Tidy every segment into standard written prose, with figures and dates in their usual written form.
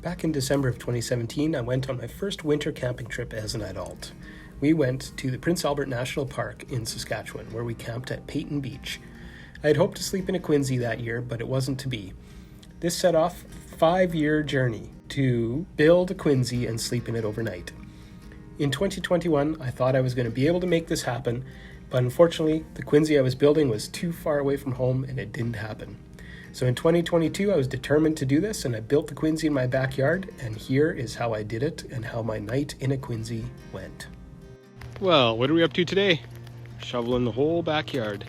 Back in December of 2017, I went on my first winter camping trip as an adult. We went to the Prince Albert National Park in Saskatchewan, where we camped at Peyton Beach. I had hoped to sleep in a Quinzee that year, but it wasn't to be. This set off a 5-year journey to build a Quinzee and sleep in it overnight. In 2021, I thought I was going to be able to make this happen, but unfortunately, the Quinzee I was building was too far away from home and it didn't happen. So in 2022, I was determined to do this, and I built the Quinzee in my backyard, and here is how I did it and how my night in a Quinzee went. Well, what are we up to today? Shoveling the whole backyard,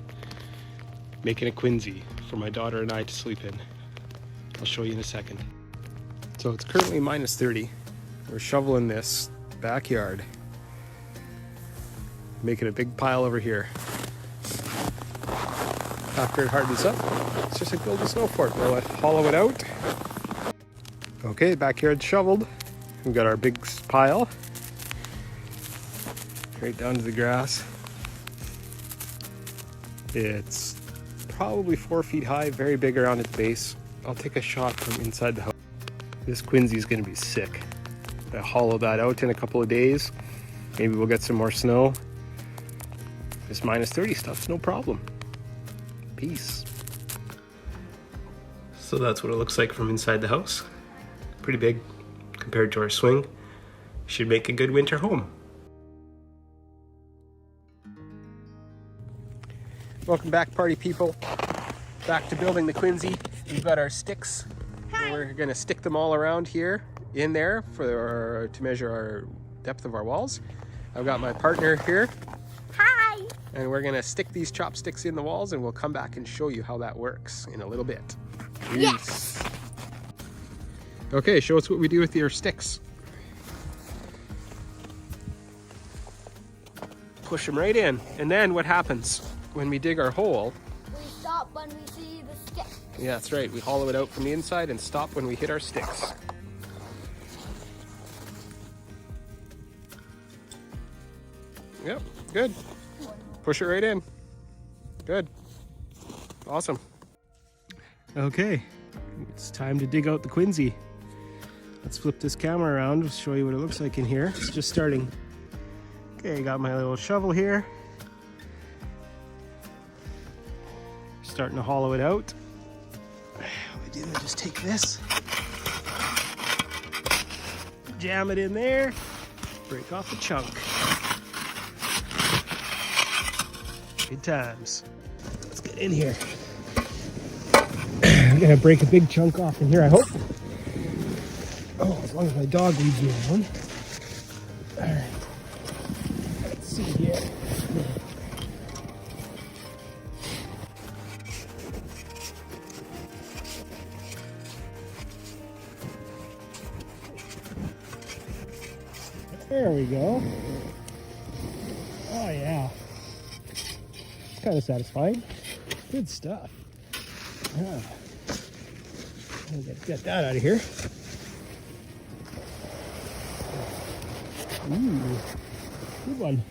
making a Quinzee for my daughter and I to sleep in. I'll show you in a second. So it's currently minus 30. We're shoveling this backyard, making a big pile over here. After it hardens up, it's just like building a snow fort. We'll hollow it out. Okay, backyard's shoveled. We've got our big pile right down to the grass. It's probably 4 feet high, very big around its base. I'll take a shot from inside the house. This Quinzee is going to be sick. I'll hollow that out in a couple of days. Maybe we'll get some more snow. This minus 30 stuff's no problem. Peace. So that's what it looks like from inside the house. Pretty big compared to our swing. Should make a good winter home. Welcome back, party people. Back to building the Quinzee. We've got our sticks. We're gonna stick them all around here in there to measure our depth of our walls. I've got my partner here. Hi! And we're gonna stick these chopsticks in the walls, and we'll come back and show you how that works in a little bit. Yes! Okay, show us what we do with your sticks. Push them right in, and then what happens when we dig our hole? We stop when we see the stick. Yeah, that's right. We hollow it out from the inside and stop when we hit our sticks. Yep, good. Push it right in. Good. Awesome. Okay, it's time to dig out the Quinzee. Let's flip this camera around to show you what it looks like in here. It's just starting. Okay, got my little shovel here. Starting to hollow it out. What I do is just take this, jam it in there, break off a chunk. Good times. Let's get in here. I'm gonna break a big chunk off in here, I hope. Oh, as long as my dog leaves me alone. All right. Let's see here. There we go. Oh yeah. It's kind of satisfying. Good stuff. Yeah. Get that out of here. Ooh, good one.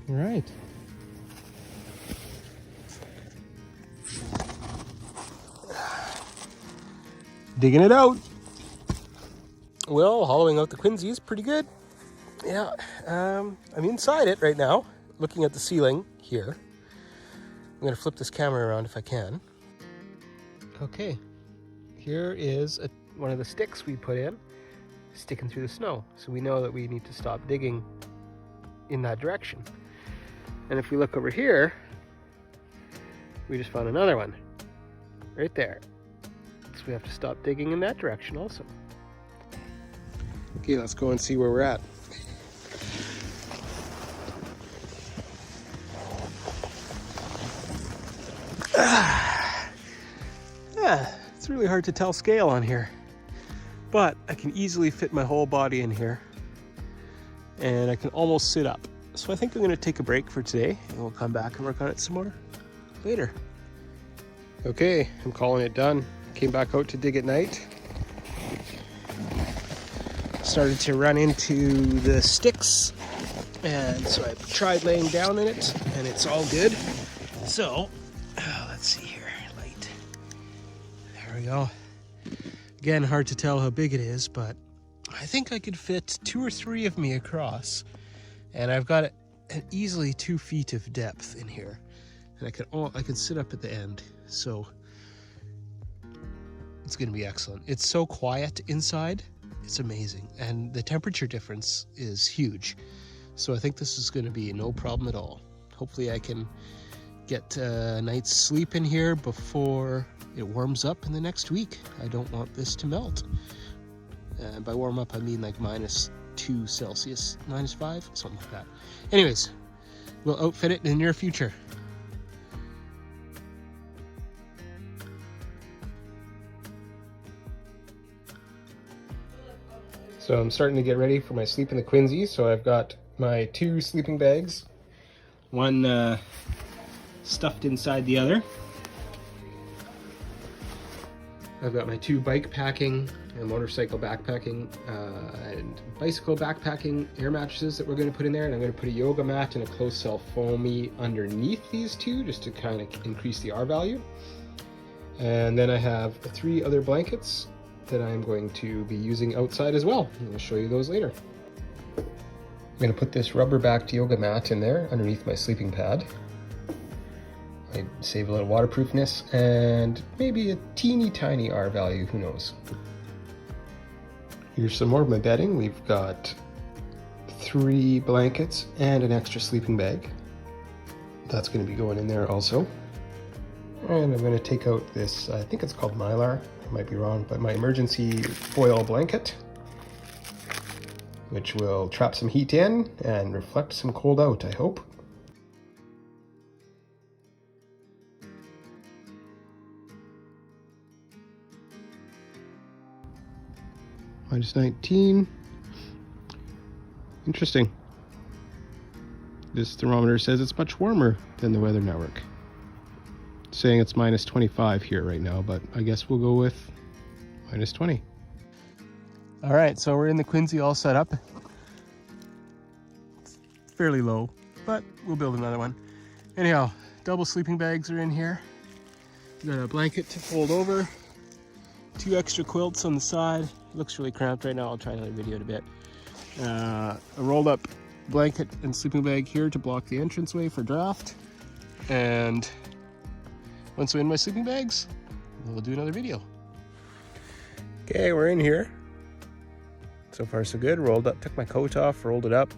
All right. Digging it out. Well, hollowing out the Quinzee is pretty good. Yeah, I'm inside it right now, looking at the ceiling here. I'm gonna flip this camera around if I can. Okay, here is one of the sticks we put in, sticking through the snow. So we know that we need to stop digging in that direction. And if we look over here, we just found another one right there. So we have to stop digging in that direction also. Okay, let's go and see where we're at. It's really hard to tell scale on here, but I can easily fit my whole body in here, and I can almost sit up. So I think I'm going to take a break for today, and we'll come back and work on it some more later. Okay, I'm calling it done. Came back out to dig at night. Started to run into the sticks, and so I tried laying down in it, and it's all good. So let's see here, light, there we go. Again, hard to tell how big it is, but I think I could fit 2 or 3 of me across. And I've got an easily 2 feet of depth in here. And I can sit up at the end. So it's going to be excellent. It's so quiet inside. It's amazing. And the temperature difference is huge. So I think this is going to be no problem at all. Hopefully I can get a night's sleep in here before it warms up in the next week. I don't want this to melt. And by warm up, I mean like -2 Celsius, -5, something like that. Anyways, we'll outfit it in the near future. So I'm starting to get ready for my sleep in the Quinzee. So I've got my 2 sleeping bags, one stuffed inside the other. I've got my 2 bike packing and motorcycle backpacking and bicycle backpacking air mattresses that we're going to put in there, and I'm going to put a yoga mat and a closed cell foamy underneath these 2 just to kind of increase the R value. And then I have 3 other blankets that I'm going to be using outside as well. I'll show you those later. I'm going to put this rubber backed yoga mat in there underneath my sleeping pad. I save a little waterproofness and maybe a teeny tiny R value, who knows. Here's some more of my bedding. We've got 3 blankets and an extra sleeping bag. That's going to be going in there also. And I'm going to take out this, I think it's called Mylar, I might be wrong, but my emergency foil blanket, which will trap some heat in and reflect some cold out, I hope. -19. Interesting. This thermometer says it's much warmer than the Weather Network. It's saying it's -25 here right now, but I guess we'll go with -20. All right, so we're in the Quinzee all set up. It's fairly low, but we'll build another one. Anyhow, double sleeping bags are in here. Got a blanket to fold over. 2 extra quilts on the side. It looks really cramped right now. I'll try another video in a bit. A rolled up blanket and sleeping bag here to block the entranceway for draft. And once we're in my sleeping bags, we'll do another video. Okay, we're in here. So far so good. Rolled up, took my coat off, rolled it up.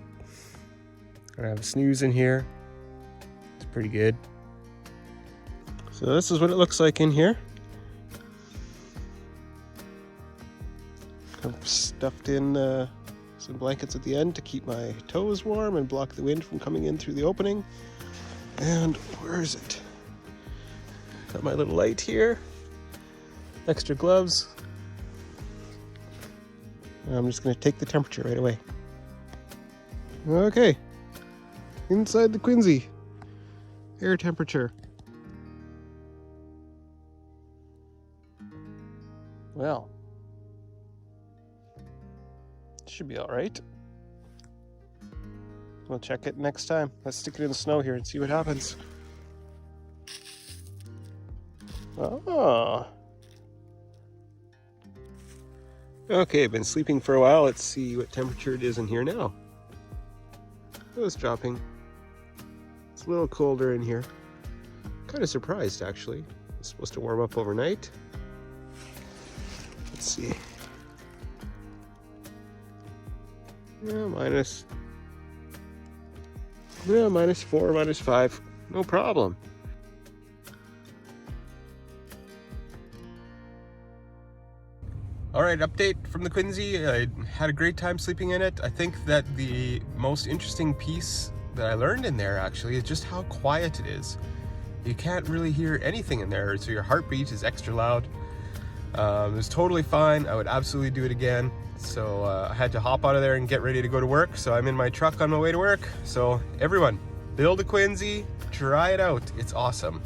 I have a snooze in here. It's pretty good. So this is what it looks like in here. I've stuffed in some blankets at the end to keep my toes warm and block the wind from coming in through the opening. And where is it? Got my little light here. Extra gloves. I'm just going to take the temperature right away. Okay. Inside the Quinzee. Air temperature. Well. Should be all right. We'll check it next time. Let's stick it in the snow here and see what happens. Oh. Okay, I've been sleeping for a while. Let's see what temperature it is in here now. Oh, it's dropping. It's a little colder in here. Kind of surprised, actually. It's supposed to warm up overnight. Let's see. Yeah, -4, -5. No problem. All right, update from the Quinzee. I had a great time sleeping in it. I think that the most interesting piece that I learned in there actually is just how quiet it is. You can't really hear anything in there, so your heartbeat is extra loud. It was totally fine. I would absolutely do it again. So I had to hop out of there and get ready to go to work. So I'm in my truck on my way to work. So everyone, build a Quinzee, try it out. It's awesome.